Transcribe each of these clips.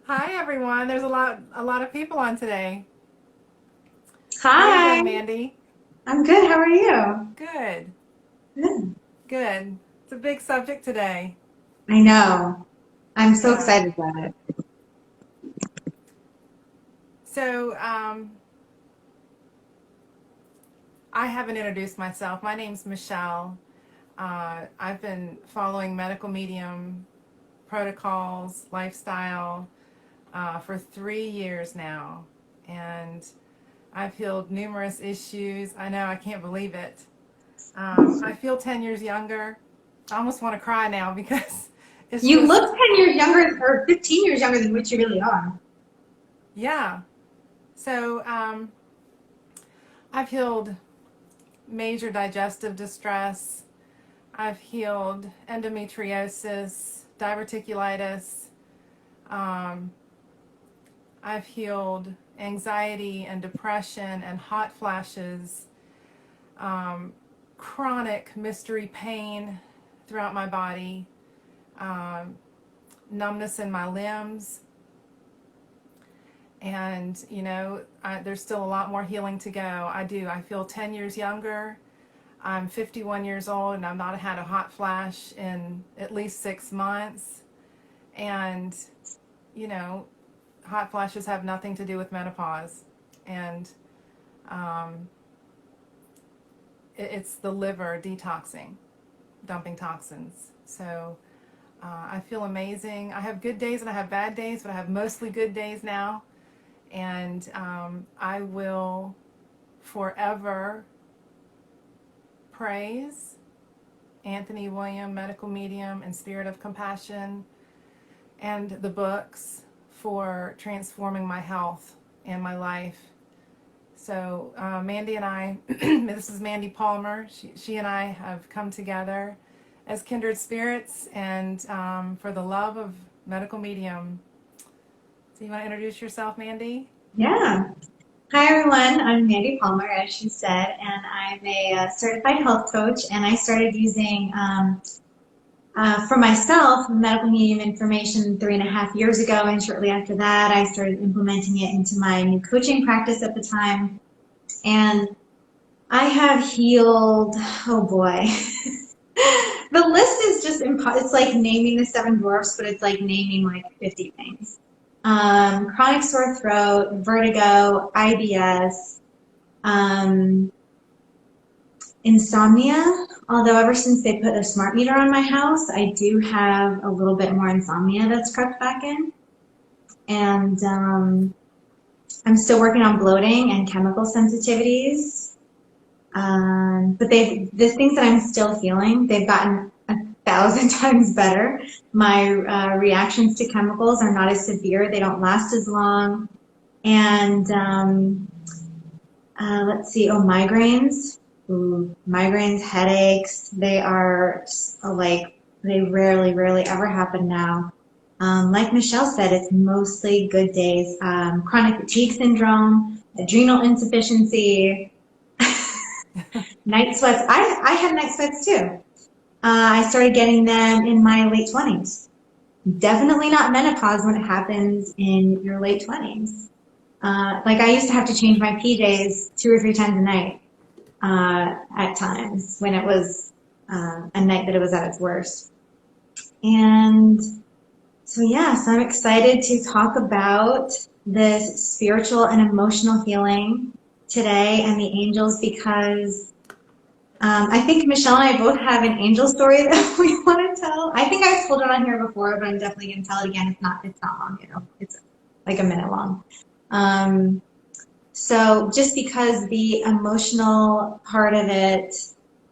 Hi everyone. There's a lot of people on today. How are you Hi, doing, Mandy? I'm good. How are you? Good. Good. Good. It's a big subject today. I know. I'm so Yeah. excited about it. So, I haven't introduced myself. My name's Michelle. I've been following medical medium protocols, lifestyle, for 3 years now. And I've healed numerous issues. I know, I can't believe it. I feel 10 years younger. I almost want to cry now because it's You look just, 10 years younger or 15 years younger than what you really are. yeah. So I've healed major digestive distress. I've healed endometriosis, diverticulitis. Um, I've healed anxiety and depression and hot flashes, um, chronic mystery pain throughout my body, um, numbness in my limbs. And, there's still a lot more healing to go. I feel 10 years younger. I'm 51 years old and I've not had a hot flash in at least 6 months. And, you know, hot flashes have nothing to do with menopause. And um, it's the liver detoxing, dumping toxins. So I feel amazing. I have good days and I have bad days, but I have mostly good days now. And I will forever praise Anthony William, Medical Medium, and Spirit of Compassion, and the books for transforming my health and my life. So, Mandy and I, this is Mandy Palmer. She and I have come together as kindred spirits and for the love of medical medium. So, you want to introduce yourself, Mandy? Yeah. Hi, everyone. I'm Mandi Palmer, as she said, and I'm a certified health coach. And I started using, for myself, medical medium information 3.5 years ago. And shortly after that, I started implementing it into my new coaching practice at the time. And I have healed, oh boy. The list is just it's like naming the seven dwarfs, but it's like naming like 50 things. Chronic sore throat, vertigo, IBS, um, insomnia. Although ever since they put a smart meter on my house, I do have a little bit more insomnia that's crept back in. And I'm still working on bloating and chemical sensitivities. But the things that I'm still feeling, they've gotten 1,000 times better. My reactions to chemicals are not as severe. They don't last as long. And let's see, migraines. Ooh, migraines, headaches, they are like, they rarely ever happen now. Like Michelle said, it's mostly good days. Chronic fatigue syndrome, adrenal insufficiency, night sweats. I had night sweats too. I started getting them in my late 20s. Definitely not menopause when it happens in your late 20s. Like I used to have to change my PJs 2 or 3 times a night at times when it was a night that it was at its worst. And so, yeah, so I'm excited to talk about this spiritual and emotional healing today and the angels because I think Michelle and I both have an angel story that we want to tell. I think I've told it on here before, but I'm definitely going to tell it again. It's not long, it's like a minute long. So just because the emotional part of it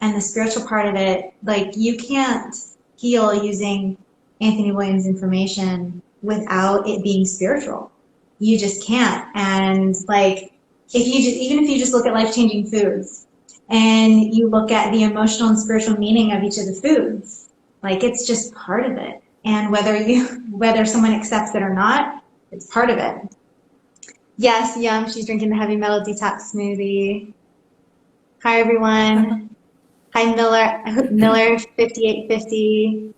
and the spiritual part of it, like you can't heal using Anthony Williams information without it being spiritual. You just can't. And like, even if you just look at life-changing foods and you look at the emotional and spiritual meaning of each of the foods, like it's just part of it. And whether someone accepts it or not, it's part of it. Yes, Yum, she's drinking the heavy metal detox smoothie. Hi, everyone. Hi, Miller 5850.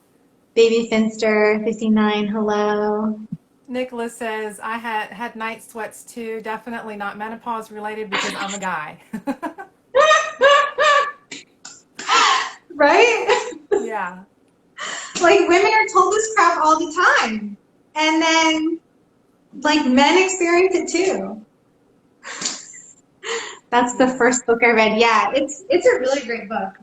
Baby Finster 59, hello. Nicholas says, I had night sweats too. Definitely not menopause related because I'm a guy. Right? Yeah. Like women are told this crap all the time. And then like men experience it too. That's the Yeah. first book I read. Yeah, it's a really great book.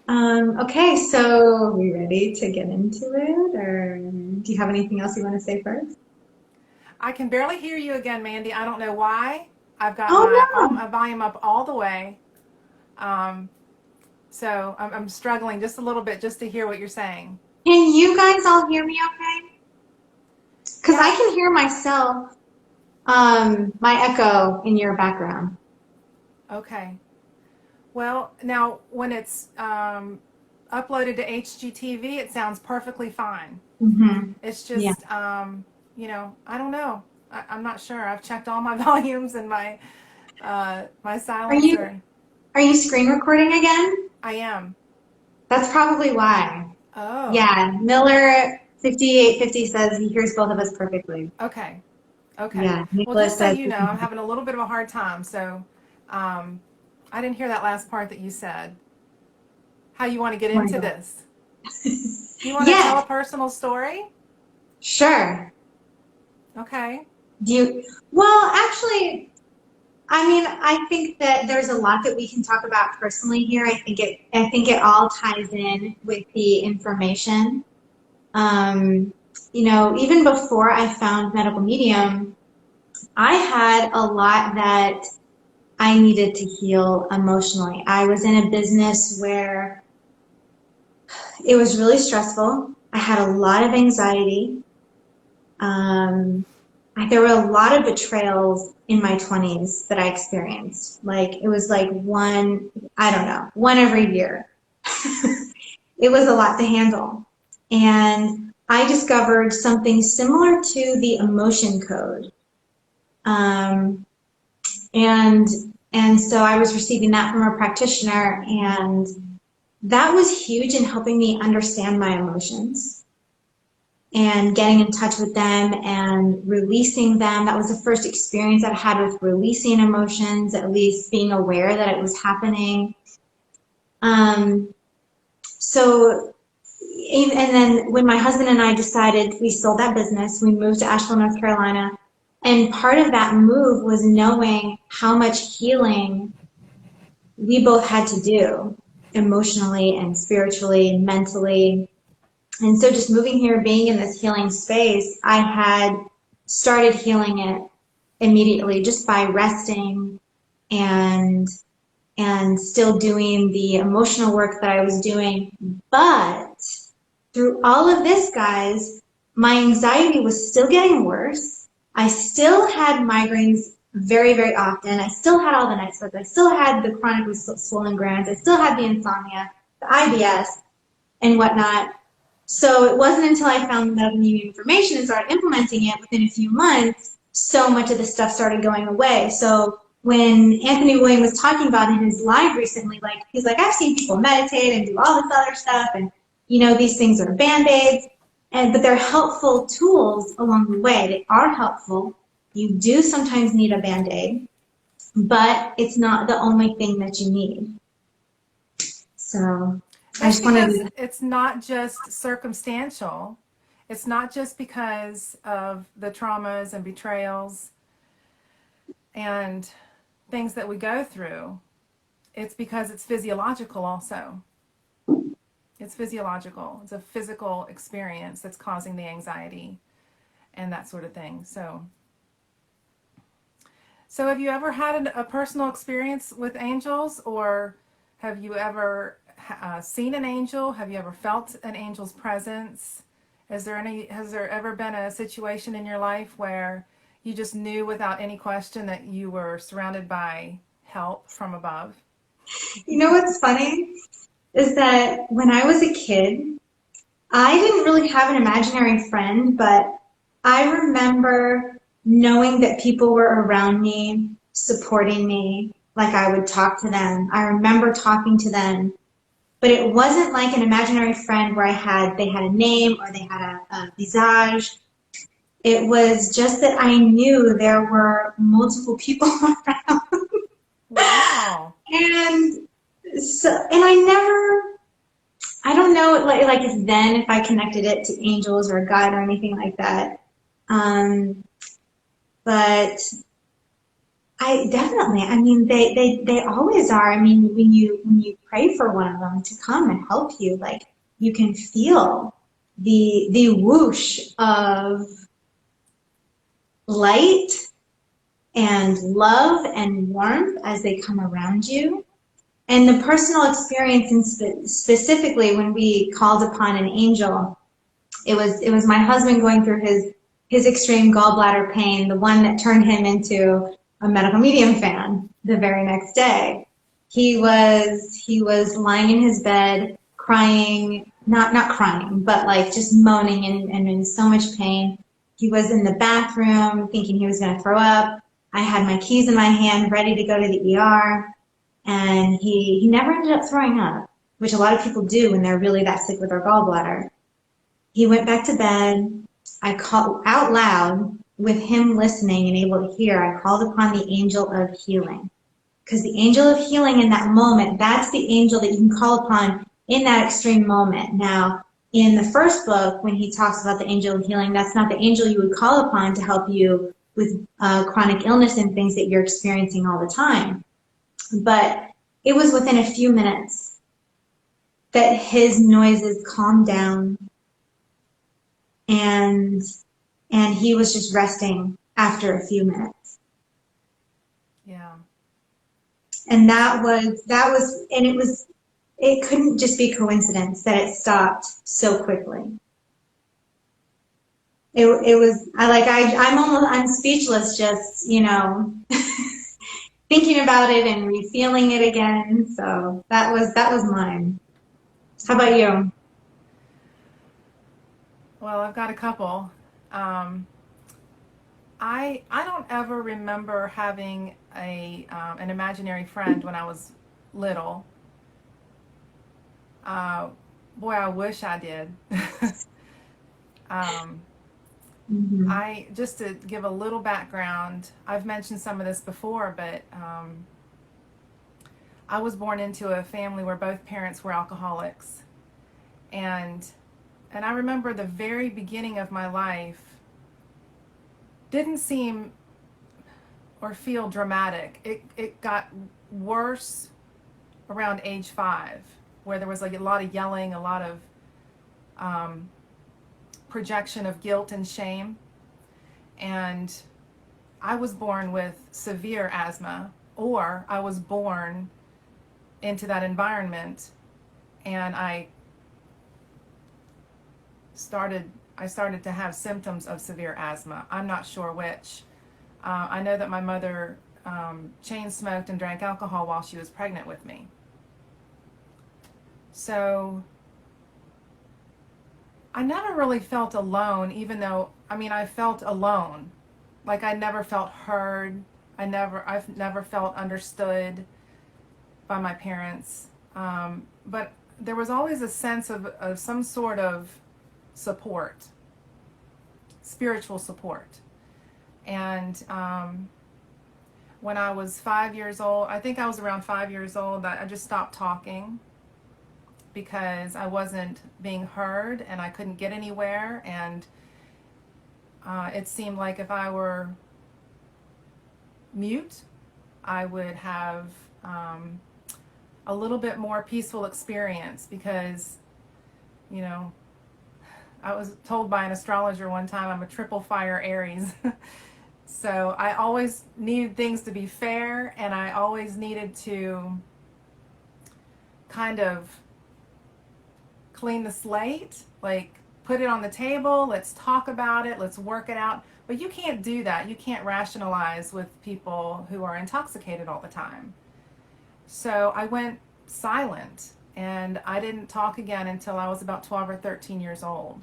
Okay, so are we ready to get into it, or do you have anything else you want to say first? I can barely hear you again, Mandy. I don't know why. I've got Oh no! my volume up all the way. Um, so I'm struggling just a little bit just to hear what you're saying. Can you guys all hear me okay? Because I Yeah. can hear myself, my echo in your background. Okay. Well, now when it's uploaded to HGTV, it sounds perfectly fine. Mm-hmm. It's Yeah. just, I don't know. I'm not sure. I've checked all my volumes and my Are you silencer. are you screen recording again? I am. That's probably why. Oh, Yeah, Miller 5850 says he hears both of us perfectly. okay. Okay. Yeah, Well, Nicholas just so says. you know, I'm having a little bit of a hard time. So, um, I didn't hear that last part that you said. How you want to get into this? Do you want to tell Yes, a personal story? sure. Okay. Do you? Well, actually, I mean, I think that there's a lot that we can talk about personally here. I think it all ties in with the information. Um, even before I found Medical Medium, I had a lot that I needed to heal emotionally. I was in a business where it was really stressful. I had a lot of anxiety. Um, there were a lot of betrayals in my 20s that I experienced. Like, it was like one, I don't know, one every year. It was a lot to handle. And I discovered something similar to the emotion code. Um, and, and so I was receiving that from a practitioner, and that was huge in helping me understand my emotions and getting in touch with them and releasing them. That was the first experience I've had with releasing emotions, at least being aware that it was happening. Um, so, and then when my husband and I decided, we sold that business, we moved to Asheville, North Carolina. And part of that move was knowing how much healing we both had to do emotionally and spiritually and mentally. And so just moving here, being in this healing space, I had started healing it immediately just by resting and still doing the emotional work that I was doing. But through all of this, guys, my anxiety was still getting worse. I still had migraines very, very often. I still had all the night sweats. I still had the chronically swollen glands. I still had the insomnia, the IBS, and whatnot. So it wasn't until I found medical medium information and started implementing it within a few months, so much of the stuff started going away. So when Anthony William was talking about in his live recently, like he's like, I've seen people meditate and do all this other stuff, and these things are band-aids, but they're helpful tools along the way. They are helpful. You do sometimes need a band-aid, but it's not the only thing that you need. So I That's just wanted because to. it's not just circumstantial. It's not just because of the traumas and betrayals and things that we go through. It's because it's physiological also. It's physiological. It's a physical experience that's causing the anxiety and that sort of thing. So have you ever had a personal experience with angels, or have you ever seen an angel? Have you ever felt an angel's presence? Has there ever been a situation in your life where you just knew without any question that you were surrounded by help from above? You know what's funny is that when I was a kid, I didn't really have an imaginary friend, but I remember knowing that people were around me, supporting me, like I would talk to them. I remember talking to them, but it wasn't like an imaginary friend where they had a name or they had a visage. It was just that I knew there were multiple people around. Wow. And so, and I don't know, like if then if I connected it to angels or God or anything like that. But I definitely, I mean, they always are. I mean, when you pray for one of them to come and help you, like you can feel the whoosh of light and love and warmth as they come around you. And the personal experience, and specifically when we called upon an angel, it was my husband going through his extreme gallbladder pain, the one that turned him into a medical medium fan the very next day. He was lying in his bed crying, not crying, but like just moaning and in so much pain. He was in the bathroom thinking he was going to throw up. I had my keys in my hand ready to go to the ER, and he never ended up throwing up, which a lot of people do when they're really that sick with their gallbladder. He went back to bed. I called out loud with him listening and able to hear. I called upon the angel of healing. Because the angel of healing in that moment, that's the angel that you can call upon in that extreme moment. Now, in the first book, when he talks about the angel of healing, that's not the angel you would call upon to help you with chronic illness and things that you're experiencing all the time. But it was within a few minutes that his noises calmed down, and he was just resting after a few minutes. Yeah. And it couldn't just be coincidence that it stopped so quickly. I'm speechless just, thinking about it and re-feeling it again. So that was mine. How about you? Well, I've got a couple. I don't ever remember having an imaginary friend when I was little. Boy, I wish I did. Mm-hmm. I just to give a little background. I've mentioned some of this before, but I was born into a family where both parents were alcoholics, and I remember the very beginning of my life didn't seem or feel dramatic. It got worse around age 5, where there was like a lot of yelling, a lot of projection of guilt and shame. And I was born with severe asthma, or I was born into that environment, and I started to have symptoms of severe asthma. I'm not sure which. I know that my mother chain smoked and drank alcohol while she was pregnant with me. So I never really felt alone, even though, I felt alone. Like I never felt heard. I've never felt understood by my parents. But there was always a sense of some sort of support, spiritual support. And when I was 5 years old, I think I was around 5 years old, I just stopped talking because I wasn't being heard and I couldn't get anywhere. And it seemed like if I were mute, I would have a little bit more peaceful experience because, I was told by an astrologer one time I'm a triple fire Aries. So I always needed things to be fair, and I always needed to kind of clean the slate, like put it on the table, let's talk about it, let's work it out. But you can't do that. You can't rationalize with people who are intoxicated all the time. So I went silent, and I didn't talk again until I was about 12 or 13 years old.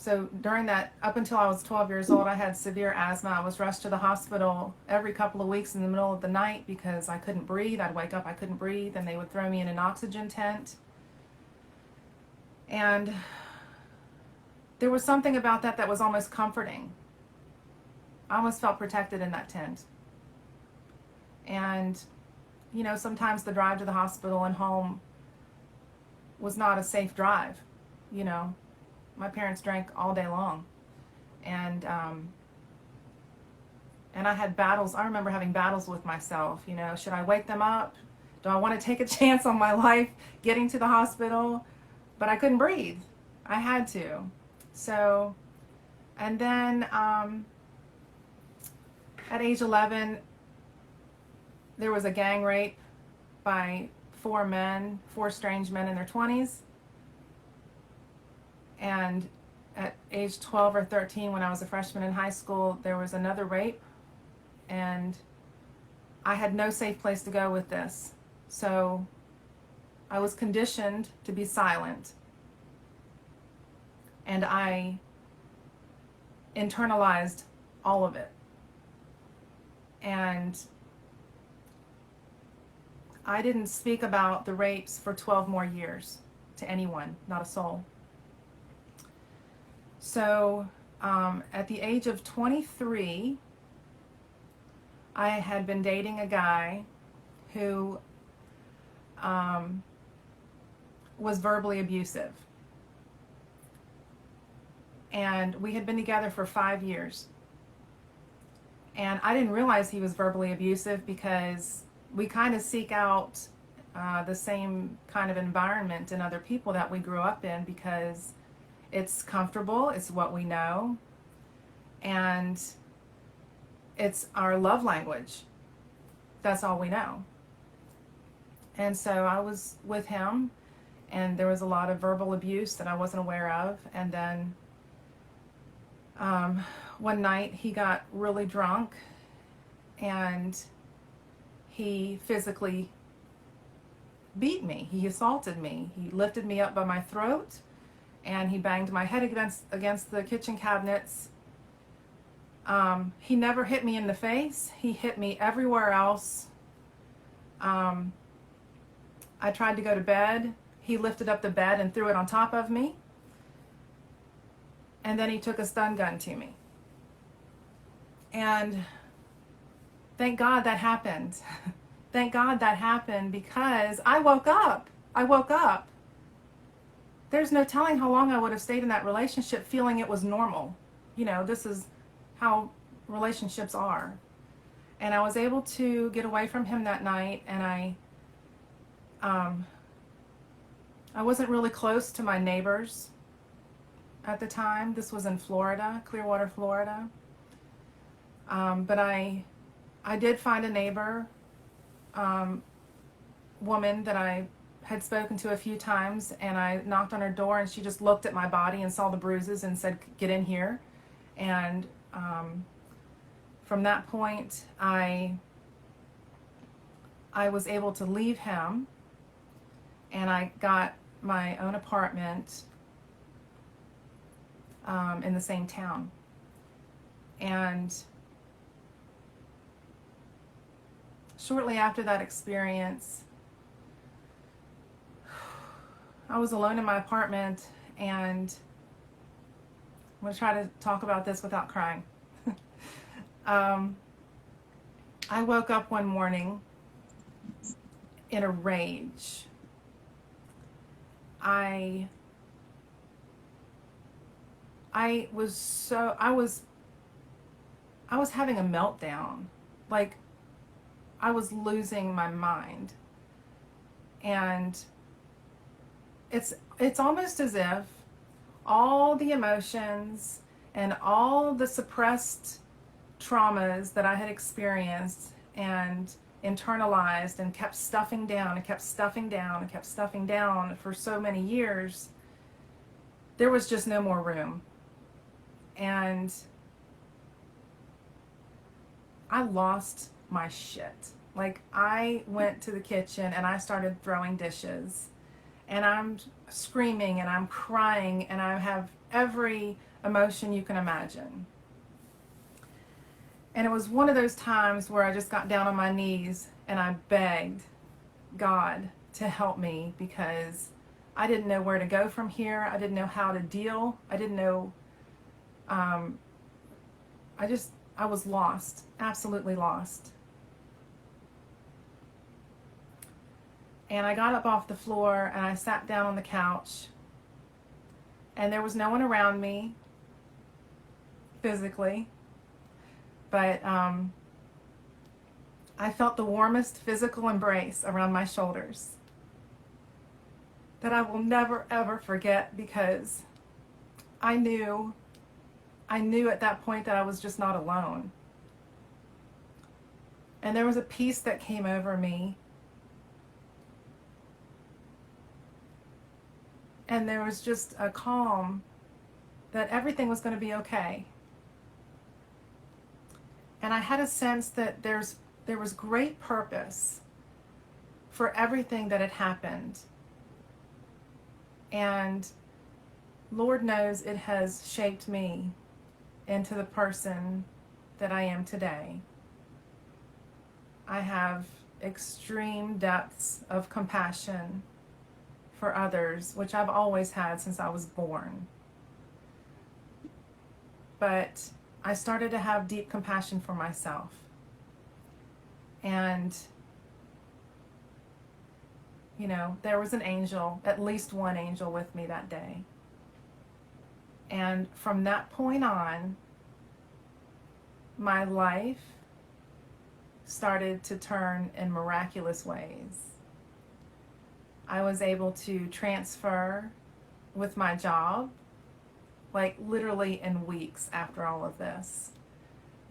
So during that, up until I was 12 years old, I had severe asthma. I was rushed to the hospital every couple of weeks in the middle of the night because I couldn't breathe. I'd wake up, I couldn't breathe, and they would throw me in an oxygen tent. And there was something about that that was almost comforting. I almost felt protected in that tent. And, you know, sometimes the drive to the hospital and home was not a safe drive. You know, my parents drank all day long. And I had battles. I remember having battles with myself. You know, should I wake them up? Do I want to take a chance on my life getting to the hospital? But I couldn't breathe. I had to. So, and then at age 11, there was a gang rape by four strange men in their 20s. And at age 12 or 13, when I was a freshman in high school, there was another rape. And I had no safe place to go with this. So I was conditioned to be silent. And I internalized all of it. And I didn't speak about the rapes for 12 more years to anyone, not a soul. So at the age of 23, I had been dating a guy who was verbally abusive. And we had been together for 5 years. And I didn't realize he was verbally abusive because we kind of seek out the same kind of environment in other people that we grew up in because it's comfortable, it's what we know, and it's our love language. That's all we know. And so I was with him, and there was a lot of verbal abuse that I wasn't aware of. And then one night he got really drunk, and he physically beat me. He assaulted me. He lifted me up by my throat, and he banged my head against the kitchen cabinets. He never hit me in the face. He hit me everywhere else. I tried to go to bed. He lifted up the bed and threw it on top of me. And then he took a stun gun to me. And thank God that happened. Thank God that happened because I woke up. There's no telling how long I would have stayed in that relationship feeling it was normal. You know, this is how relationships are. And I was able to get away from him that night, and I wasn't really close to my neighbors at the time. This was in Florida, Clearwater, Florida. But I did find a neighbor, woman that I had spoken to a few times, and I knocked on her door, and she just looked at my body and saw the bruises and said, "Get in here." And from that point, I was able to leave him, and I got my own apartment in the same town. And shortly after that experience, I was alone in my apartment, and I'm going to try to talk about this without crying. I woke up one morning in a rage. I was having a meltdown. Like, I was losing my mind. And it's almost as if all the emotions and all the suppressed traumas that I had experienced and internalized and kept stuffing down and kept stuffing down and kept stuffing down for so many years, there was just no more room. And I lost my shit. Like, I went to the kitchen and I started throwing dishes, and I'm screaming and I'm crying, and I have every emotion you can imagine. And it was one of those times where I just got down on my knees and I begged God to help me, because I didn't know where to go from here. I didn't know how to deal. I didn't know, I was lost, absolutely lost. And I got up off the floor and I sat down on the couch, and there was no one around me physically, but I felt the warmest physical embrace around my shoulders that I will never ever forget, because I knew at that point that I was just not alone. And there was a peace that came over me. And there was just a calm that everything was going to be okay. And I had a sense that there was great purpose for everything that had happened. And Lord knows it has shaped me into the person that I am today. I have extreme depths of compassion for others, which I've always had since I was born. But I started to have deep compassion for myself. And, you know, there was an angel, at least one angel with me that day. And from that point on, my life started to turn in miraculous ways. I was able to transfer with my job, like literally in weeks after all of this,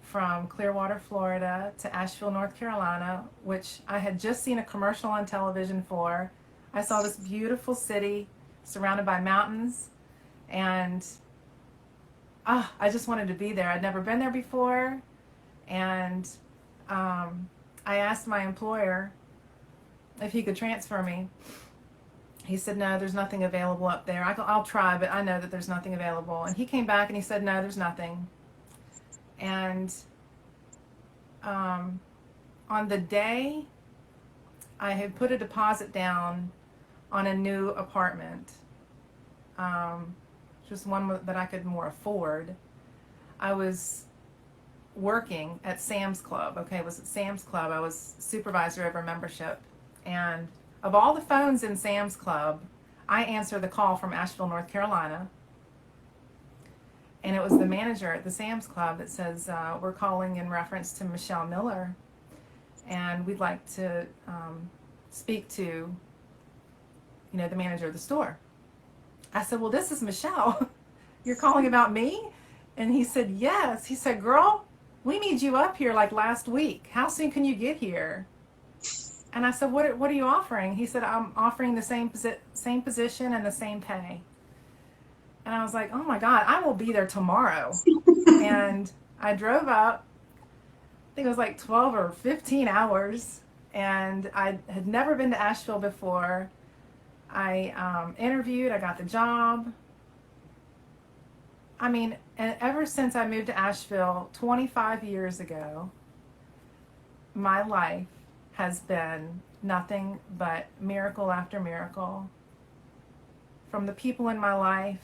from Clearwater, Florida to Asheville, North Carolina, which I had just seen a commercial on television for. I saw this beautiful city surrounded by mountains, and I just wanted to be there. I'd never been there before, and I asked my employer if he could transfer me. He said, no, there's nothing available up there. I'll try, but I know that there's nothing available. And he came back and he said, no, there's nothing. And on the day I had put a deposit down on a new apartment, just one that I could more afford, I was working at Sam's Club. Okay, it was at Sam's Club. I was supervisor over membership. And of all the phones in Sam's Club, I answered the call from Asheville, North Carolina. And it was the manager at the Sam's Club that says, we're calling in reference to Michelle Miller, and we'd like to speak to, the manager of the store. I said, well, this is Michelle. You're calling about me? And he said, yes. He said, girl, we need you up here like last week. How soon can you get here? And I said, what are you offering? He said, I'm offering the same position and the same pay. And I was like, oh my God, I will be there tomorrow. And I drove up, I think it was like 12 or 15 hours. And I had never been to Asheville before. I interviewed, I got the job. I mean, and ever since I moved to Asheville 25 years ago, my life has been nothing but miracle after miracle. From the people in my life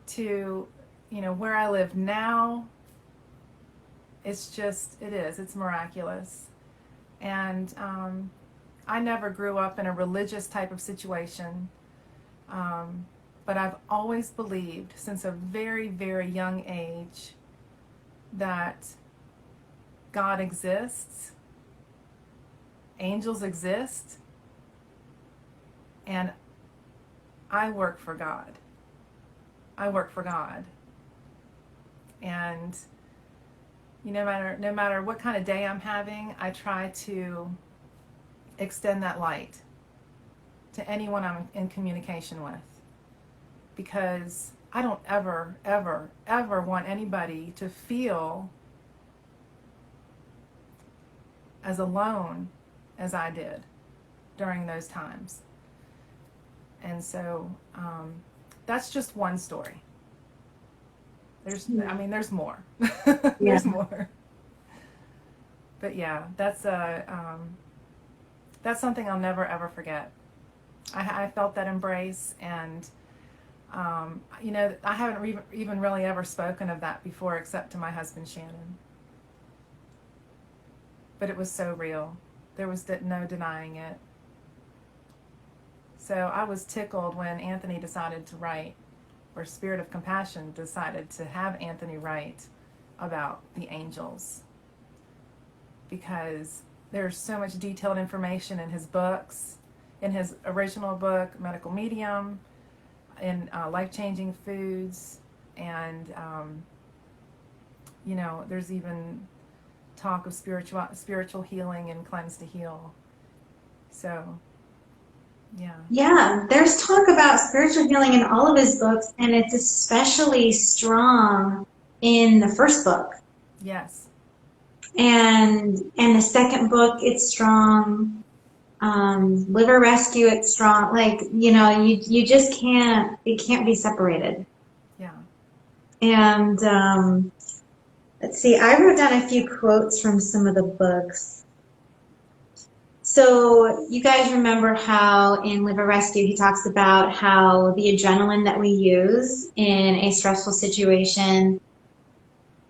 to, where I live now, it's miraculous. And I never grew up in a religious type of situation, but I've always believed since a very, very young age that God exists, angels exist, and I work for God. I work for God. And no matter what kind of day I'm having, I try to extend that light to anyone I'm in communication with, because I don't ever, ever, ever want anybody to feel as alone as I did during those times. And so that's just one story. There's more. Yeah. There's more. But yeah, that's something I'll never ever forget. I felt that embrace, and I haven't even really ever spoken of that before, except to my husband Shannon. But it was so real. There was no denying it. So I was tickled when Anthony decided to write, or Spirit of Compassion decided to have Anthony write about the angels, because there's so much detailed information in his books, in his original book, Medical Medium, in Life Changing Foods, and there's even talk of spiritual healing and Cleanse to Heal. So, yeah. Yeah, there's talk about spiritual healing in all of his books, and it's especially strong in the first book. Yes. And the second book, it's strong. Liver Rescue, it's strong. Like, you just can't, it can't be separated. Yeah. And let's see, I wrote down a few quotes from some of the books. So you guys remember how in Liver Rescue he talks about how the adrenaline that we use in a stressful situation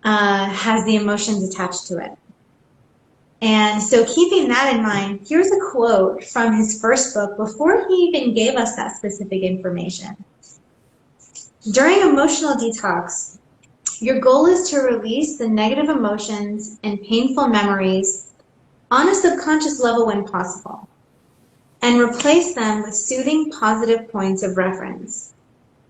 has the emotions attached to it. And so keeping that in mind, here's a quote from his first book before he even gave us that specific information. During emotional detox, your goal is to release the negative emotions and painful memories on a subconscious level when possible, and replace them with soothing positive points of reference.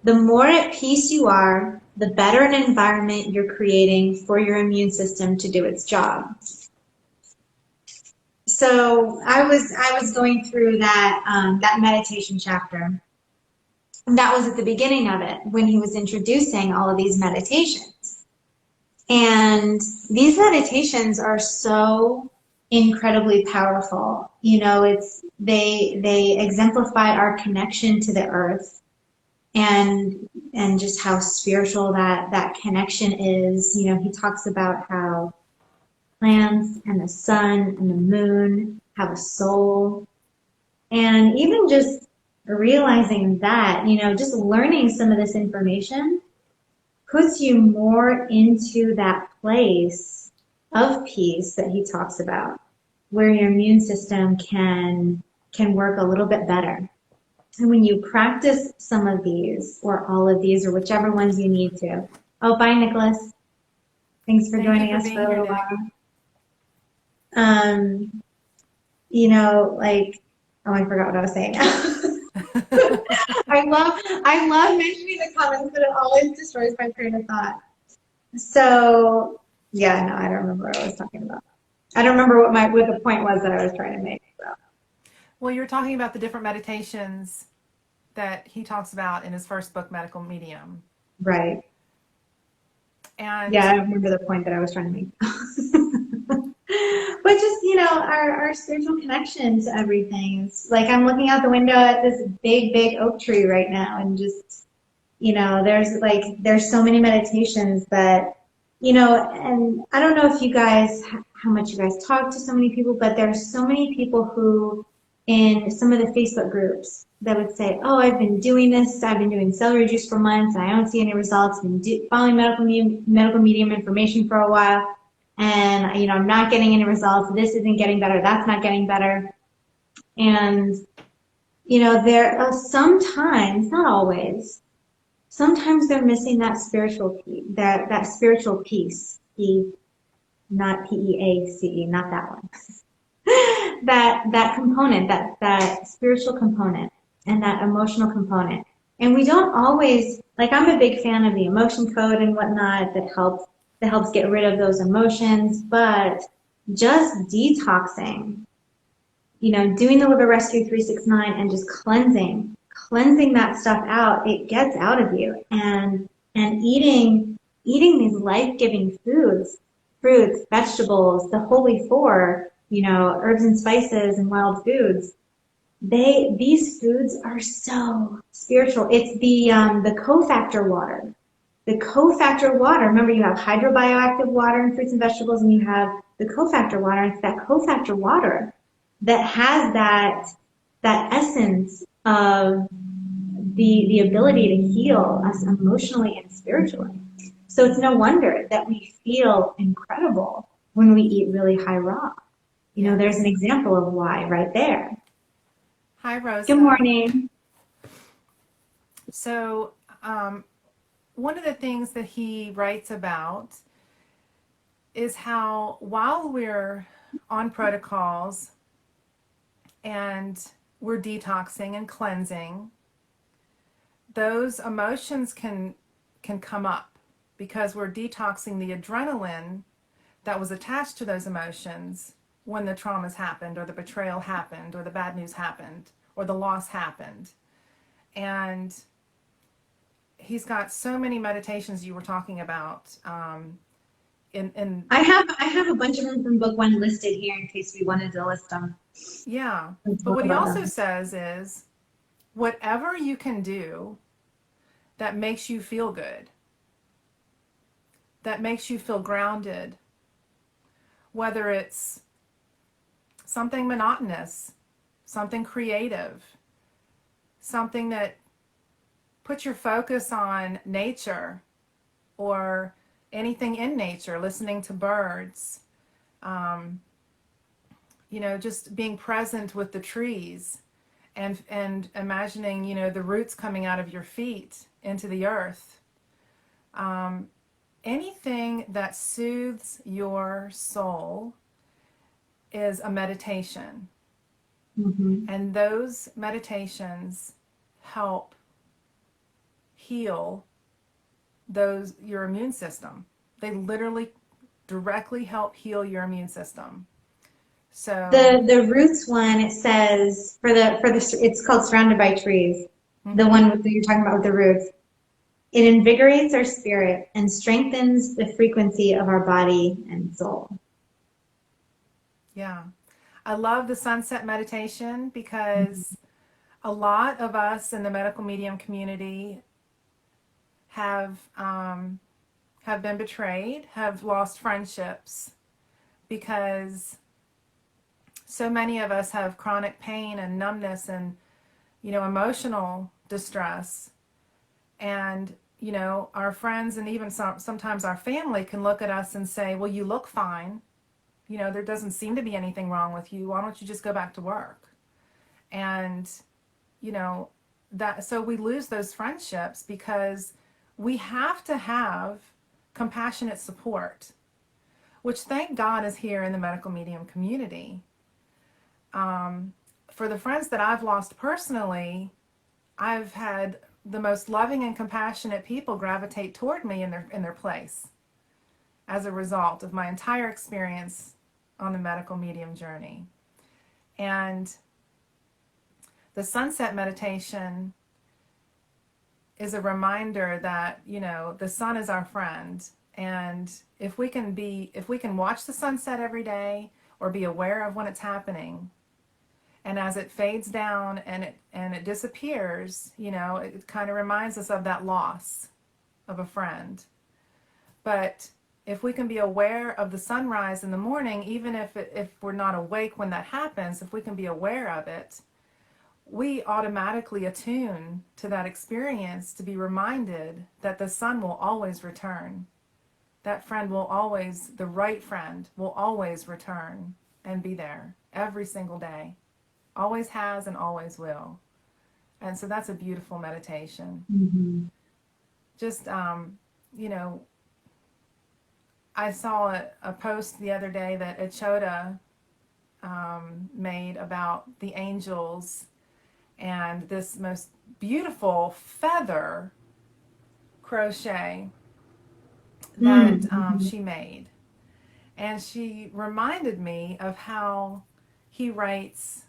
The more at peace you are, the better an environment you're creating for your immune system to do its job. So I was going through that meditation chapter. And that was at the beginning of it, when he was introducing all of these meditations. And these meditations are so incredibly powerful. They exemplify our connection to the earth, and just how spiritual that connection is. He talks about how plants and the sun and the moon have a soul. And even just realizing that, just learning some of this information puts you more into that place of peace that he talks about, where your immune system can work a little bit better. And when you practice some of these, or all of these, or whichever ones you need to. Oh, bye, Nicholas. Thanks for joining us for a little while. I forgot what I was saying now. I love mentioning the comments, but it always destroys my train of thought. So, yeah, no, I don't remember what I was talking about. I don't remember what the point was that I was trying to make. So. Well, you were talking about the different meditations that he talks about in his first book, Medical Medium. Right. And yeah, I don't remember the point that I was trying to make. But just, our spiritual connection to everything. It's like I'm looking out the window at this big, big oak tree right now, and just, there's so many meditations that, and I don't know if you guys, how much you guys talk to so many people, but there's so many people who, in some of the Facebook groups, that would say, oh, I've been doing this, I've been doing celery juice for months, and I don't see any results, I've been following medical medium information for a while, and I'm not getting any results, this isn't getting better, that's not getting better. And there are sometimes, not always, sometimes they're missing that spiritual piece, that spiritual piece, not P-E-A-C-E, not that one. that component, that spiritual component, and that emotional component. And we don't always, I'm a big fan of the emotion code and whatnot that helps get rid of those emotions, but just detoxing, doing the Liver Rescue 369 and just cleansing that stuff out, it gets out of you. And eating these life-giving foods, fruits, vegetables, the holy four, herbs and spices and wild foods, these foods are so spiritual. It's the cofactor water. the cofactor water. Remember, you have hydrobioactive water in fruits and vegetables, and you have the cofactor water. It's that cofactor water that has that essence of the ability to heal us emotionally and spiritually. So it's no wonder that we feel incredible when we eat really high raw. You know, there's an example of why right there. Hi, Rosa. Good morning. So, one of the things that he writes about is how while we're on protocols and we're detoxing and cleansing, those emotions can come up because we're detoxing the adrenaline that was attached to those emotions when the traumas happened, or the betrayal happened, or the bad news happened, or the loss happened. And he's got so many meditations you were talking about. I have a bunch of them from book one listed here in case we wanted to list them. Yeah, but what he also says is, whatever you can do that makes you feel good, that makes you feel grounded, whether it's something monotonous, something creative, something that puts your focus on nature or anything in nature, listening to birds, just being present with the trees and imagining, the roots coming out of your feet into the earth. Anything that soothes your soul is a meditation. Mm-hmm. And those meditations help heal your immune system. They literally directly help heal your immune system. So the roots one, it says for the it's called Surrounded by Trees. mm-hmm. The one that you're talking about with the roots. It invigorates our spirit and strengthens the frequency of our body and soul. Yeah. I love the sunset meditation because a lot of us in the medical medium community have been betrayed, have lost friendships because so many of us have chronic pain and numbness and, emotional distress. And, our friends and even sometimes our family can look at us and say, well, you look fine. There doesn't seem to be anything wrong with you. Why don't you just go back to work? And, so we lose those friendships because we have to have compassionate support, which thank God is here in the medical medium community. For the friends that I've lost personally, I've had the most loving and compassionate people gravitate toward me in their place as a result of my entire experience on the medical medium journey. And the sunset meditation is a reminder that, the sun is our friend. And if we can watch the sunset every day or be aware of when it's happening, and as it fades down and it disappears, it kind of reminds us of that loss of a friend. But if we can be aware of the sunrise in the morning, even if we're not awake when that happens, if we can be aware of it, we automatically attune to that experience to be reminded that the sun will always return. That friend the right friend will always return and be there every single day. Always has and always will. And so that's a beautiful meditation. Mm-hmm. Just, I saw a post the other day that Achoda made about the angels and this most beautiful feather crochet that she made. And she reminded me of how he writes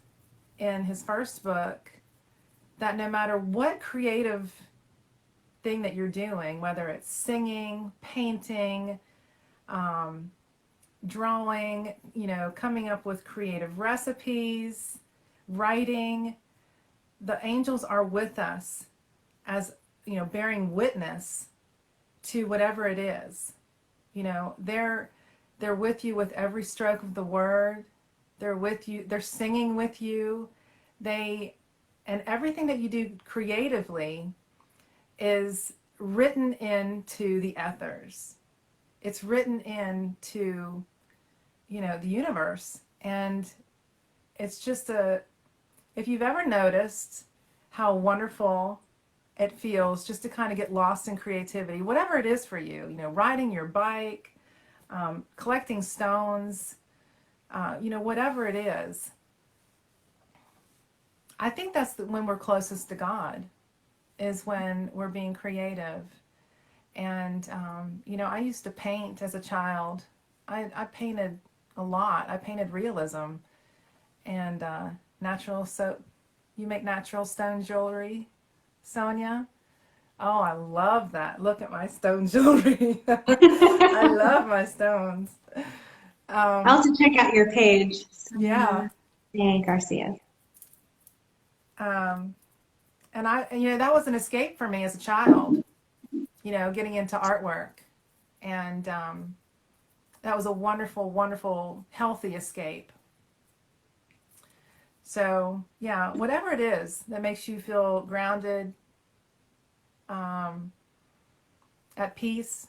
in his first book that no matter what creative thing that you're doing, whether it's singing, painting, drawing, coming up with creative recipes, writing, the angels are with us as, bearing witness to whatever it is. They're with you with every stroke of the word. They're with you. They're singing with you. And everything that you do creatively is written into the ethers. It's written into, the universe. And it's just if you've ever noticed how wonderful it feels just to kind of get lost in creativity, whatever it is for you, riding your bike, collecting stones, whatever it is. I think that's when we're closest to God, is when we're being creative. And, I used to paint as a child. I painted a lot. I painted realism and natural. So you make natural stone jewelry, Sonia? Oh, I love that. Look at my stone jewelry. I love my stones. I'll have to check out your page. Yeah. And Garcia. And that was an escape for me as a child, getting into artwork. And that was a wonderful, wonderful, healthy escape. So, yeah, whatever it is that makes you feel grounded, at peace,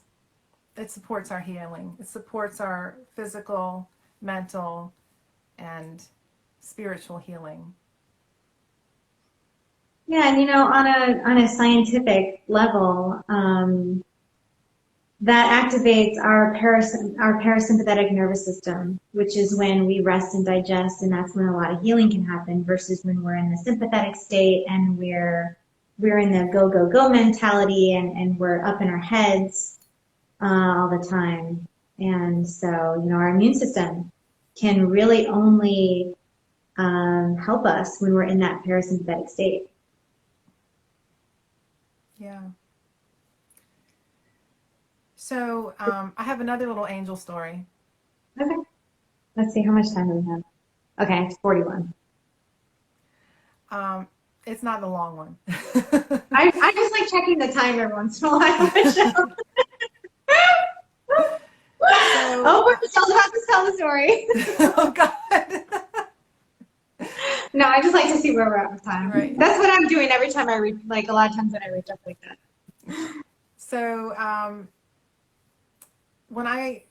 it supports our healing. It supports our physical, mental, and spiritual healing. Yeah, and on a scientific level, that activates our parasympathetic nervous system, which is when we rest and digest, and that's when a lot of healing can happen, versus when we're in the sympathetic state and we're in the go, go, go mentality, and we're up in our heads all the time. And so, our immune system can really only help us when we're in that parasympathetic state. Yeah. So I have another little angel story. Okay. Let's see, how much time do we have? Okay, it's 41. It's not the long one. I just like checking the time every once in a while, Michelle. Oh, Michelle's about to tell the story. Oh, God. No, I just like to see where we're at with time. Right. That's what I'm doing every time I read, like a lot of times when I read stuff like that. So when I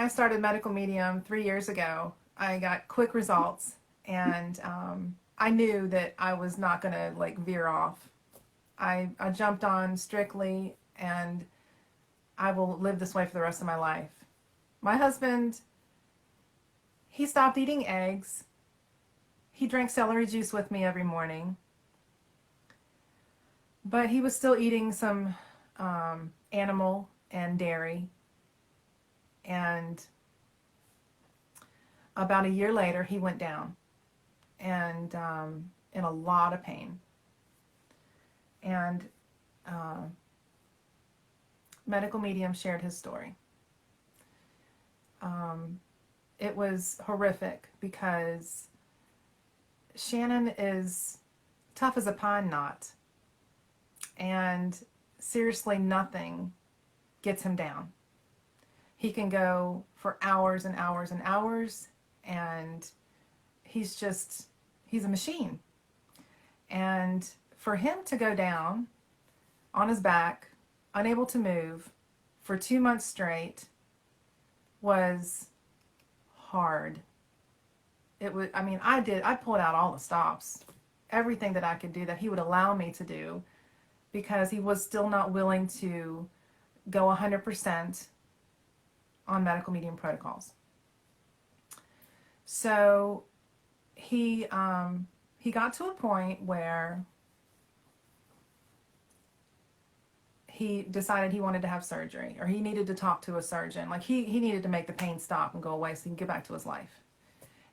started Medical Medium 3 years ago, I got quick results, and I knew that I was not going to veer off. I jumped on strictly, and I will live this way for the rest of my life. My husband, he stopped eating eggs. He drank celery juice with me every morning. But he was still eating some animal and dairy. And about a year later, he went down and in a lot of pain. And Medical Medium shared his story. It was horrific because Shannon is tough as a pine knot, and seriously nothing gets him down. He can go for hours and hours and hours, and he's a machine. And for him to go down on his back, unable to move for 2 months straight, was hard. It was, I pulled out all the stops, everything that I could do that he would allow me to do, because he was still not willing to go 100% on Medical Medium protocols. So he got to a point where he decided he wanted to have surgery, or he needed to talk to a surgeon. He needed to make the pain stop and go away so he can get back to his life.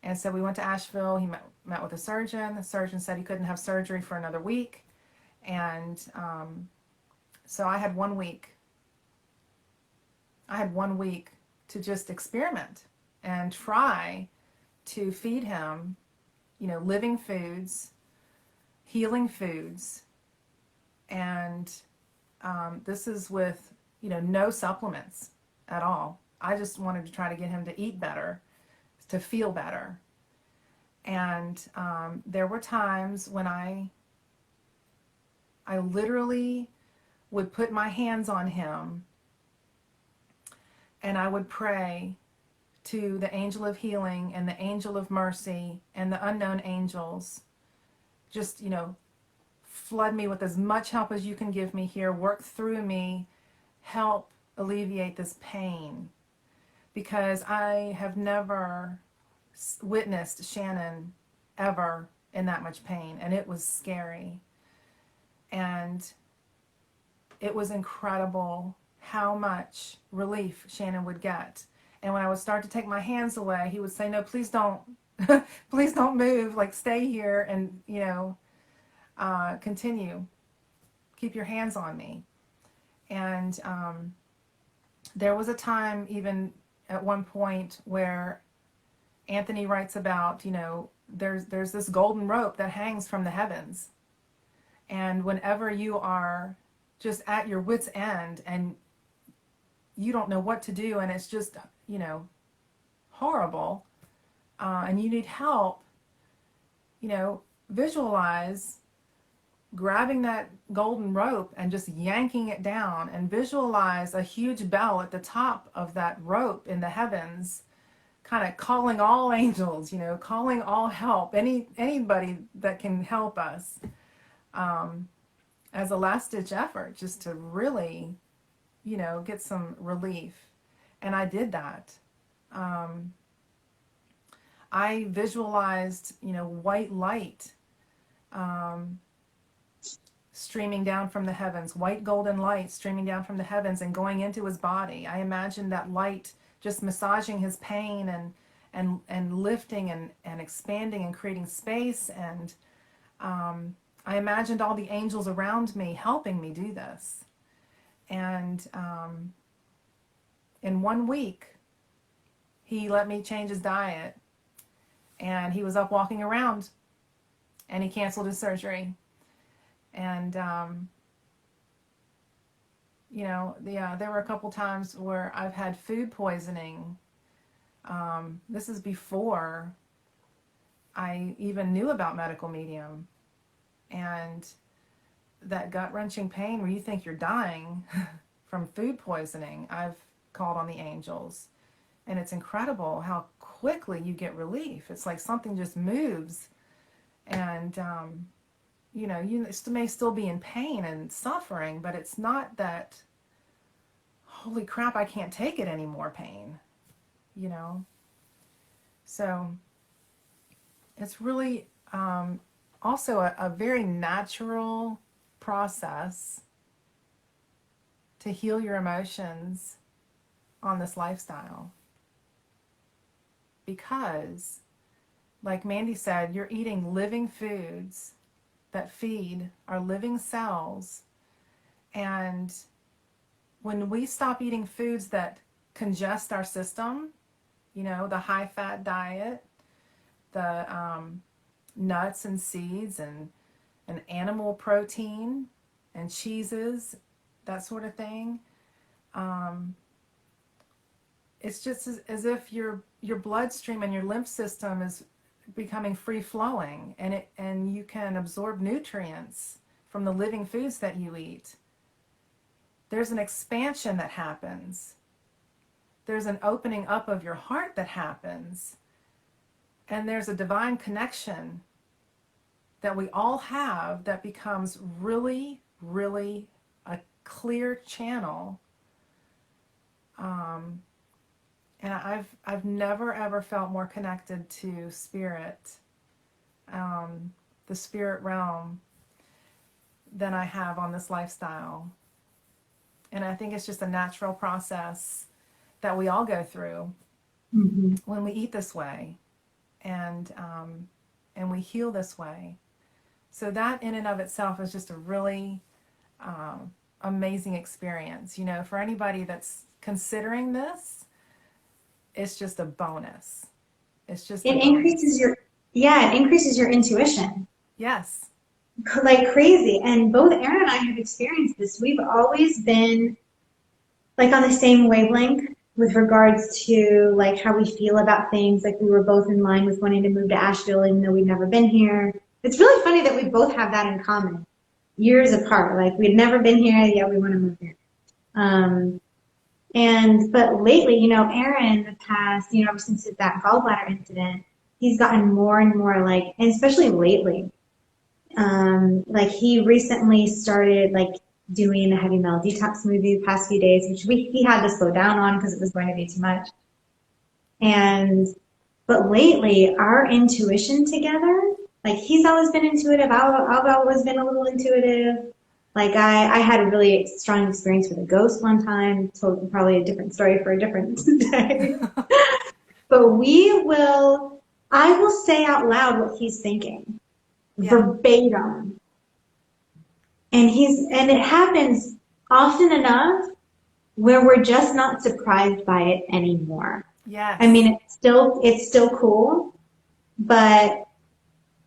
And so we went to Asheville. He met with a surgeon. The surgeon said he couldn't have surgery for another week. And so I had 1 week. I had 1 week to just experiment and try to feed him, living foods, healing foods. And this is with no supplements at all. I just wanted to try to get him to eat better, to feel better. And there were times when I literally would put my hands on him and I would pray to the angel of healing and the angel of mercy and the unknown angels. Just, flood me with as much help as you can give me here. Work through me. Help alleviate this pain. Because I have never witnessed Shannon ever in that much pain. And it was scary. And it was incredible how much relief Shannon would get. And when I would start to take my hands away, he would say, no, please don't, please don't move, like stay here and, continue, keep your hands on me. And there was a time even at one point where Anthony writes about, there's this golden rope that hangs from the heavens. And whenever you are just at your wit's end and you don't know what to do and it's just, horrible, and you need help, visualize grabbing that golden rope and just yanking it down, and visualize a huge bell at the top of that rope in the heavens, kind of calling all angels, calling all help, anybody that can help us, as a last-ditch effort, just to really, get some relief. And I did that. I visualized, white light streaming down from the heavens, white golden light streaming down from the heavens and going into his body. I imagined that light just massaging his pain and lifting and expanding and creating space. And I imagined all the angels around me helping me do this. And in 1 week, he let me change his diet, and he was up walking around, and he canceled his surgery. And, there were a couple times where I've had food poisoning. This is before I even knew about medical medium. And that gut-wrenching pain where you think you're dying from food poisoning, I've called on the angels. And it's incredible how quickly you get relief. It's like something just moves. And, you may still be in pain and suffering, but it's not that, holy crap, I can't take it anymore pain, So it's really also a very natural process to heal your emotions on this lifestyle. Because, like Mandi said, you're eating living foods that feed our living cells. And when we stop eating foods that congest our system, the high-fat diet, the nuts and seeds and animal protein and cheeses, that sort of thing, it's just as if your bloodstream and your lymph system is becoming free-flowing, and you can absorb nutrients from the living foods that you eat. There's an expansion that happens. There's an opening up of your heart that happens. And there's a divine connection that we all have that becomes really, really a clear channel. And I've never ever felt more connected to spirit, the spirit realm, than I have on this lifestyle. And I think it's just a natural process that we all go through when we eat this way, and we heal this way. So that in and of itself is just a really amazing experience. For anybody that's considering this, it's just a bonus. It's just it increases your intuition. Yes. Like crazy. And both Aaron and I have experienced this. We've always been like on the same wavelength with regards to like how we feel about things. Like we were both in line with wanting to move to Asheville even though we'd never been here. It's really funny that we both have that in common, years apart. Like we'd never been here, yet we want to move here. Um, but lately, Aaron, the past, ever since that gallbladder incident, he's gotten more and more like, and especially lately, like he recently started like doing a heavy metal detox movie the past few days, which he had to slow down on because it was going to be too much. But lately, our intuition together, like he's always been intuitive, I've always been a little intuitive. Like I had a really strong experience with a ghost one time, told probably a different story for a different day. But I will say out loud what he's thinking, Yeah. verbatim. And it happens often enough where we're just not surprised by it anymore. I Yes. mean, it's still cool, but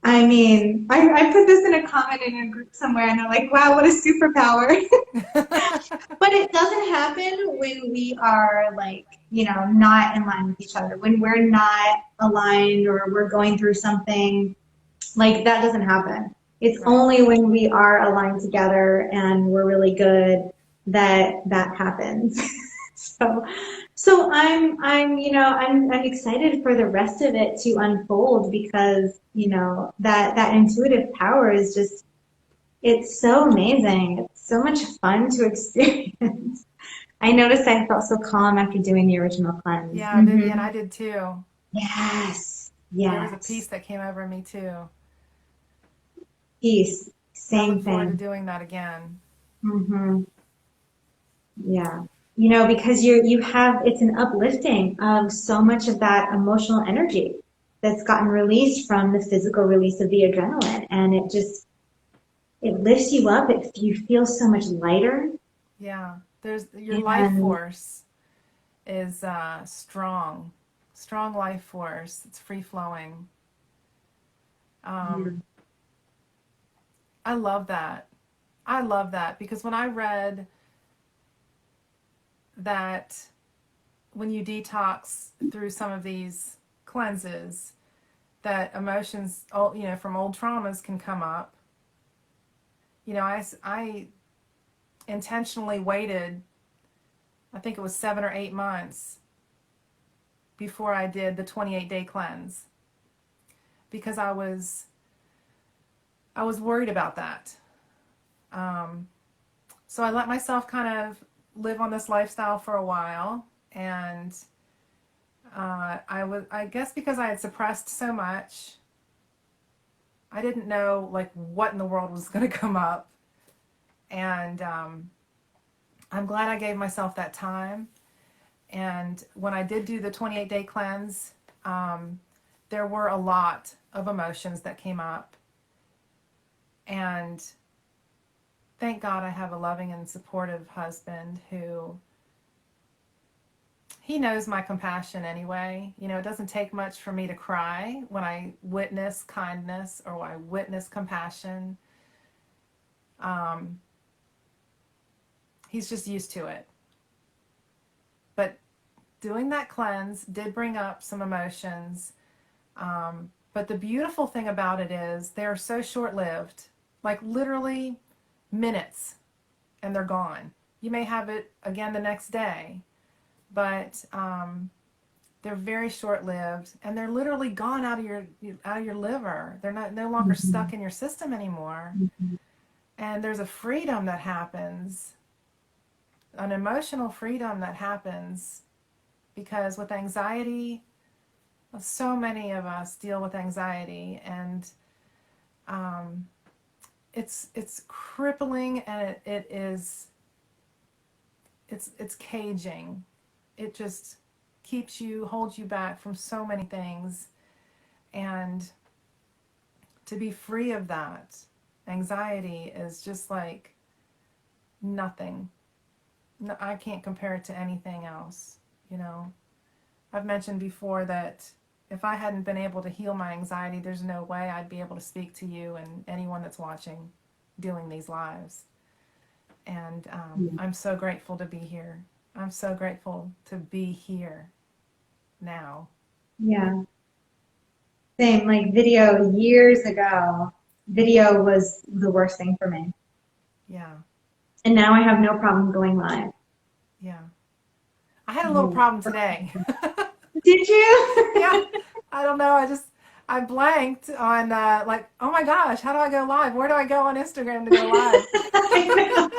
I mean, I put this in a comment in a group somewhere and they're like, wow, what a superpower. But it doesn't happen when we are like, not in line with each other, when we're not aligned or we're going through something like that doesn't happen. It's Right. only when we are aligned together and we're really good that that happens. So, I'm excited for the rest of it to unfold because, that intuitive power is just, it's so amazing. It's so much fun to experience. I noticed I felt so calm after doing the original cleanse. Yeah, Vivian, I did too. Yes, There was a peace yes. that came over me too. Peace, I same look forward to thing. doing that again. Yeah. Because you have, it's an uplifting of so much of that emotional energy that's gotten released from the physical release of the adrenaline. And it lifts you up. You feel so much lighter. Yeah. There's your life And force is strong. Strong life force. It's free flowing. yeah. Um, I love that. I love that because when I read that when you detox through some of these cleanses, that emotions, from old traumas can come up. I intentionally waited, I think it was 7 or 8 months before I did the 28-day cleanse because I was worried about that. Um, so I let myself kind of live on this lifestyle for a while, and I guess because I had suppressed so much, I didn't know like what in the world was going to come up, and I'm glad I gave myself that time. And when I did do the 28-day cleanse, um, there were a lot of emotions that came up, and thank God I have a loving and supportive husband who he knows my compassion anyway. It doesn't take much for me to cry when I witness kindness or when I witness compassion. Um, he's just used to it. But doing that cleanse did bring up some emotions. But the beautiful thing about it is they're so short lived, like literally minutes, and they're gone. You may have it again the next day, but they're very short-lived, and they're literally gone out of your liver. They're not no longer Mhm. stuck in your system anymore. And there's a freedom that happens, an emotional freedom that happens, because with anxiety, so many of us deal with anxiety, and um, it's crippling, and it's caging. It just holds you back from so many things. And to be free of that anxiety is just like nothing. No, I can't compare it to anything else. You know, I've mentioned before that if I hadn't been able to heal my anxiety, there's no way I'd be able to speak to you and anyone that's watching doing these lives. And I'm so grateful to be here. I'm so grateful to be here now. Yeah. Same, like video years ago, video was the worst thing for me. Yeah. And now I have no problem going live. Yeah. I had a little Yeah. problem today. Did Yeah. you? I don't know. I blanked on, like, oh my gosh, how do I go live? Where do I go on Instagram to go live? I know.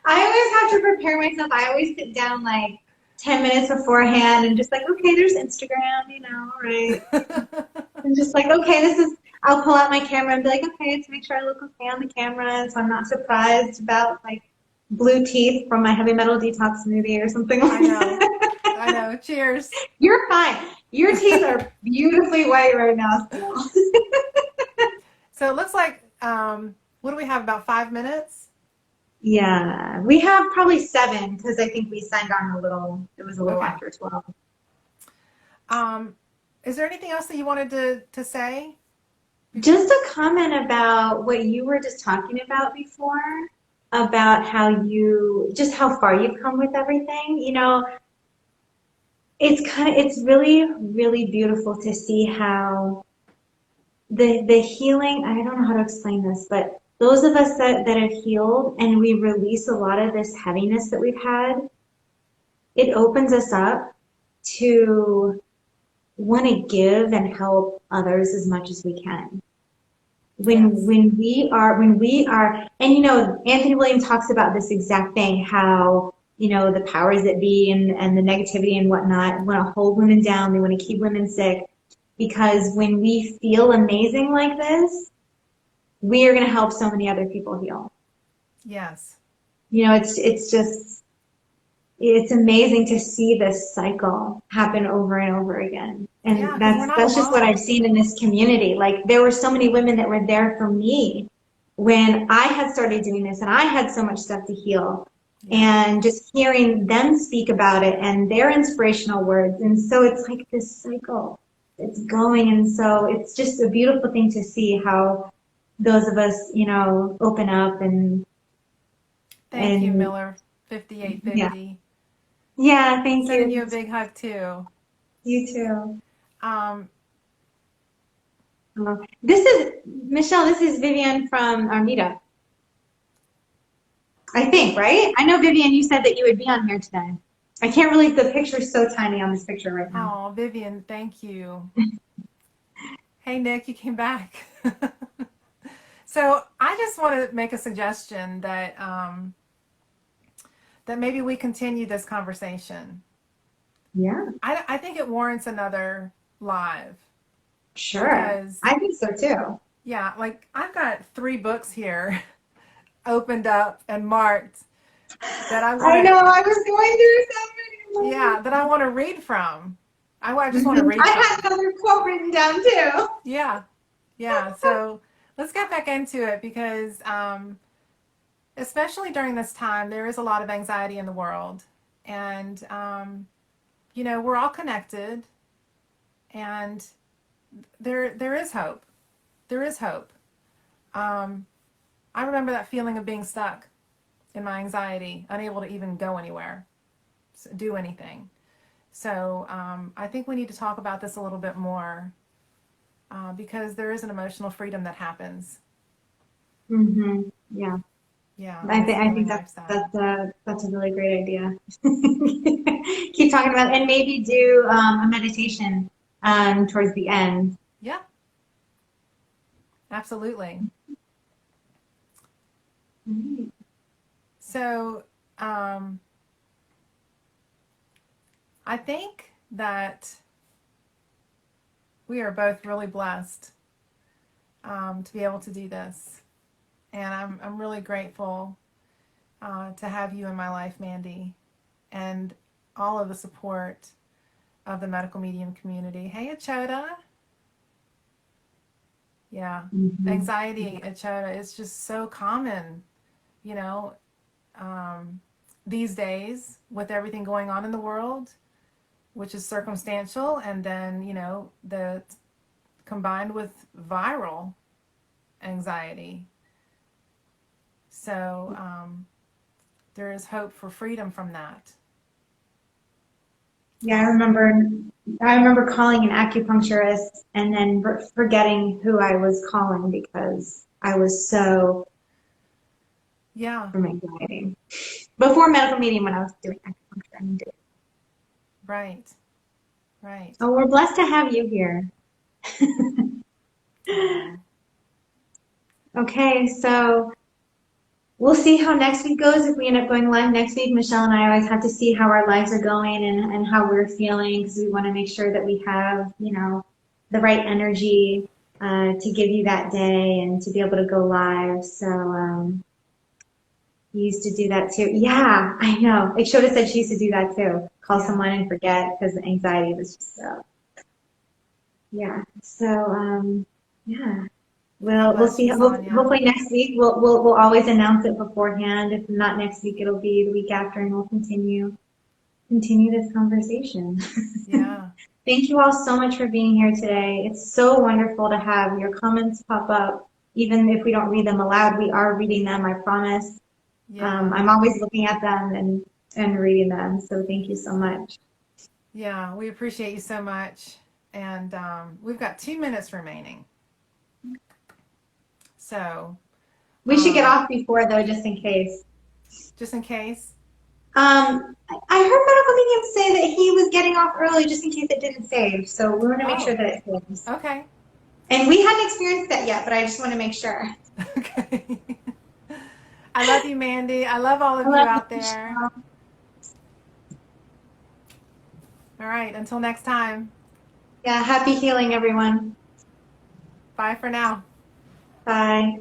I always have to prepare myself. I always sit down like 10 minutes beforehand and just like, okay, there's Instagram, right? And just like, okay, I'll pull out my camera and be like, okay, let's make sure I look okay on the camera so I'm not surprised about like blue teeth from my heavy metal detox smoothie or something I like know. that. I know. Cheers. You're fine. Your teeth are beautifully white right now still. So it looks like, what do we have? About 5 minutes? Yeah, we have probably 7 because I think we signed on it was a little Okay. after 12. Um, is there anything else that you wanted to say? Just a comment about what you were just talking about before, about just how far you've come with everything. It's really, really beautiful to see how the healing, I don't know how to explain this, but those of us that have healed and we release a lot of this heaviness that we've had, it opens us up to want to give and help others as much as we can. Yes. When we are, and Anthony Williams talks about this exact thing, how the powers that be and the negativity and whatnot want to hold women down, they want to keep women sick, because when we feel amazing like this, we are going to help so many other people heal. Yes. It's amazing to see this cycle happen over and over again. Yeah, And because we're not that's just what I've alone. seen in this community. Like there were so many women that were there for me when I had started doing this and I had so much stuff to heal. Yeah. And just hearing them speak about it and their inspirational words. And so it's like this cycle. It's going. And so it's just a beautiful thing to see how those of us, open up Thank you, and Miller. yeah. 5850. Yeah, thank Sending you you. a big hug too. You too. Um, This is Michelle. This is Vivian from our meetup. I think, right? I know Vivian. You said that you would be on here today. I can't really. The picture's so tiny on this picture right now. oh, Vivian, thank you. Hey, Nick, you came back. So I just want to make a suggestion that maybe we continue this conversation. Yeah, I think it warrants another live sure. because, I think so too. yeah, like I've got 3 books here opened up and marked that I want I to, know. I was going through so many. yeah, that I want to read from. I just want to Mhm. read I from. had another quote written down too. Yeah, yeah. So let's get back into it because, especially during this time, there is a lot of anxiety in the world. And, we're all connected and there is hope. There is hope. Um, I remember that feeling of being stuck in my anxiety, unable to even go anywhere, do anything. So I think we need to talk about this a little bit more because there is an emotional freedom that happens. Yeah. Yeah, I on this think I healing think that's lifestyle. that's a really great idea. Keep talking about and maybe do a meditation towards the end. Yeah, absolutely. Mhm. So I think that we are both really blessed to be able to do this. And I'm really grateful to have you in my life, Mandi, and all of the support of the medical medium community. Hey, Achota. Yeah. Mhm. Anxiety, Achota, is just so common, you know, these days with everything going on in the world, which is circumstantial, and then, the combined with viral anxiety. So there is hope for freedom from that. Yeah, I remember calling an acupuncturist and then forgetting who I was calling because I was so Yeah, from anxiety. Before medical meeting when I was doing acupuncture, I did it. right, right. Oh, we're blessed to have you here. Oh, Okay, so we'll see how next week goes. If we end up going live next week, Michelle and I always have to see how our lives are going and how we're feeling because we want to make sure that we have, the right energy to give you that day and to be able to go live. So we used to do that too. Yeah, I know. Like Shota said, she used to do that too. Call yeah. someone and forget because the anxiety was just so. Yeah. So yeah. God We'll bless see. you, Sonia. Hopefully next week we'll always announce it beforehand. If not next week, it'll be the week after, and we'll continue this conversation. Yeah, Thank you all so much for being here today. It's so wonderful to have your comments pop up. Even if we don't read them aloud, we are reading them, I promise. yeah, I'm always looking at them and reading them. So thank you so much. yeah. We appreciate you so much. And we've got 2 minutes remaining. So, We should get off before though, just in case. just in case. I heard medical medium say that he was getting off early just in case it didn't save. So we want to make sure Oh, that it saves. okay. And we hadn't experienced that yet, but I just want to make sure. Okay. I love you, Mandy. I love all I of you love out you, there. Michelle. All right. Until next time. Yeah, happy healing, everyone. Bye for now. Bye.